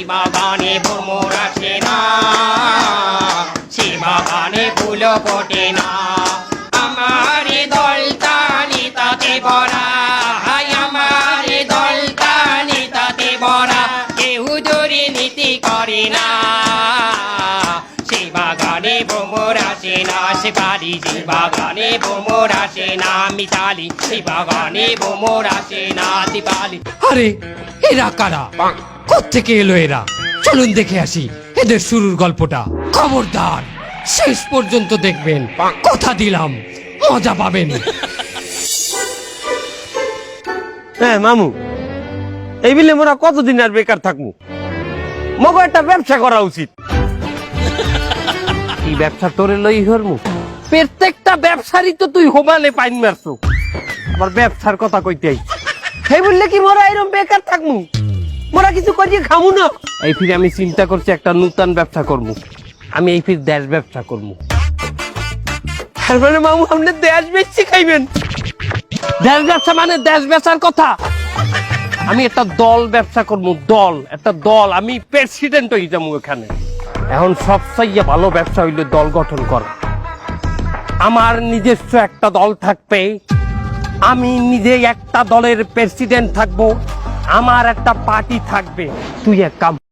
বাগানে ভ্রমর আসে না, সে বাগানে ফুল ফোটে না। আমার দলটা নিতাতে ভরা, আমার দলটা নিতাতে ভরা, কেউ দুর্নীতি করে না। সে বাগানে ভ্রমর আসে না, সে পারি যে বাগানে ভ্রমর আসে না। মিতালি সে বাগানে ভ্রমর আসে না, দীপালি। আরে এরা কারা? কোত্থেকে এলো এরা? চলুন দেখে আসি এদের শুরুর গল্পটা। খবরদার শেষ পর্যন্ত দেখবেন, কথা দিলাম মজা পাবেন। হ্যাঁ মামু, এই বিলে মোরা কতদিন আর বেকার থাকবো? মগো একটা ব্যবসা করা উচিত। কি ব্যবসা তোরে লই হরমু? প্রত্যেকটা ব্যবসারই তো তুই হোমানে পাইন মারছো, আবার ব্যবসার কথা কইতে আই। সেই বললে কি মোরা এরকম বেকার থাকমু? মোরা কিছু করিয়ে খামু না। এই ফিরে আমি চিন্তা করছি একটা নতুন ব্যবসা করবো। আমি এই ফির দেশ ব্যবসা করবো। তার মানে মামু আপনি দেশ বেচছি খাইবেন? দেশ ব্যবসা মানে দেশ বেচার কথা। আমি একটা দল ব্যবসা করবো, দল, একটা দল। আমি প্রেসিডেন্ট হয়ে যাবো এখানে। এখন সবচেয়ে ভালো ব্যবসা হইলে দল গঠন করা। আমার নিজস্ব একটা দল থাকবে, আমি নিজে একটা দলের প্রেসিডেন্ট থাকবো, আমার একটা পার্টি থাকবে। তুই এক কাম